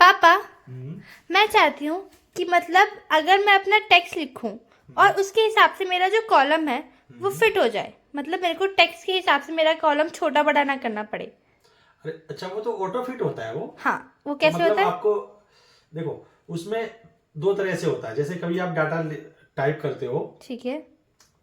पापा, मैं चाहती हूँ कि मतलब अगर मैं अपना टेक्स्ट लिखूं और उसके हिसाब से मेरा जो कॉलम है वो फिट हो जाए, मतलब मेरे को टेक्स्ट के हिसाब से मेरा कॉलम छोटा बड़ा ना करना पड़े। अरे अच्छा, वो तो ऑटो फिट होता है वो। हाँ, वो तो कैसे मतलब होता है? आपको देखो, उसमें दो तरह से होता है। जैसे कभी आप डाटा टाइप करते हो ठीक है।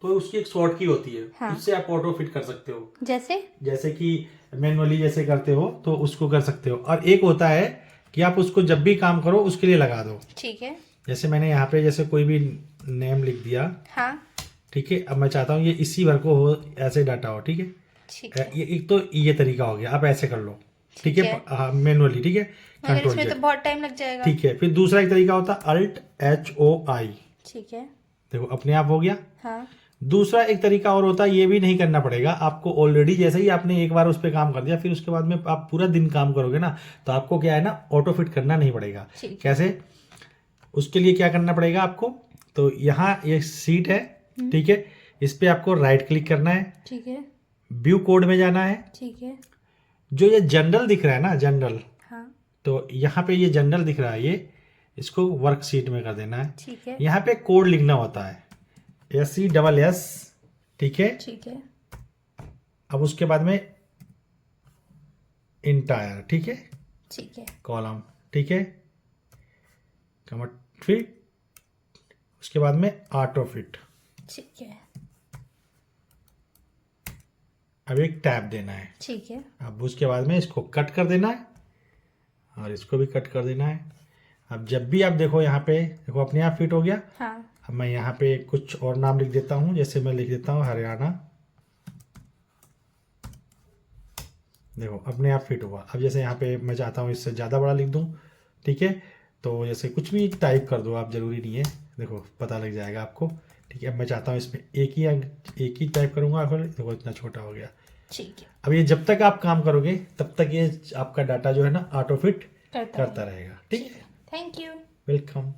तो उसकी एक शॉर्ट की होती है, हाँ। उससे आप ऑटो फिट कर सकते हो। जैसे? जैसे कि मैनुअली जैसे करते हो तो उसको कर सकते हो, और एक होता है कि आप उसको जब भी काम करो उसके लिए लगा दो। ठीक है। जैसे मैंने यहाँ पे जैसे कोई भी नेम लिख दिया, हाँ। ठीक है। अब मैं चाहता हूँ ये इसी भर को हो, ऐसे डाटा हो, ठीक है। ठीक है। ये एक तो ये तरीका हो गया, आप ऐसे कर लो, ठीक ठीक है। है, मैनुअली, ठीक है। मगर कंट्रोल इसमें तो जेड, बहुत टाइम लग जाएगा। ठीक है। फिर दूसरा एक तरीका होता है Alt H O I, ठीक है। देखो अपने आप हो गया। हाँ। दूसरा एक तरीका और होता है, ये भी नहीं करना पड़ेगा आपको, ऑलरेडी जैसे ही आपने एक बार उस पर काम कर दिया, फिर उसके बाद में आप पूरा दिन काम करोगे ना, तो आपको क्या है ना, ऑटो फिट करना नहीं पड़ेगा। ठीक है। कैसे? उसके लिए क्या करना पड़ेगा आपको, तो यहाँ ये सीट है, ठीक है, इस पे आपको राइट क्लिक करना है, ठीक है। व्यू कोड में जाना है। ठीक है। जो ये जनरल दिख रहा है ना, जनरल, हाँ। तो यहाँ पे ये जनरल दिख रहा है, ये इसको वर्कशीट में कर देना है। ठीक है। यहाँ पे कोड लिखना होता है, SESS, ठीक है। ठीक है। अब उसके बाद में इंटायर, ठीक है, ठीक है। कॉलम, ठीक है, कमट फिट, उसके बाद में ऑटो फिट। ठीक है। अब एक टैब देना है। ठीक है। अब उसके बाद में इसको कट कर देना है और इसको भी कट कर देना है। अब जब भी आप देखो यहाँ पे, देखो अपने आप फिट हो गया। हाँ। अब मैं यहाँ पे कुछ और नाम लिख देता हूँ, जैसे मैं लिख देता हूँ हरियाणा, देखो अपने आप फिट हुआ। अब जैसे यहाँ पे मैं चाहता हूँ इससे ज़्यादा बड़ा लिख दूँ, ठीक है, तो जैसे कुछ भी टाइप कर दो आप, ज़रूरी नहीं है, देखो पता लग जाएगा आपको, ठीक है। अब मैं चाहता हूँ इसमें एक ही टाइप करूँगा, फिर देखो इतना छोटा हो गया। ठीक है। अब ये जब तक आप काम करोगे तब तक ये आपका डाटा जो है ना ऑटो फिट करता करता रहेगा, ठीक है। Thank you. वेलकम।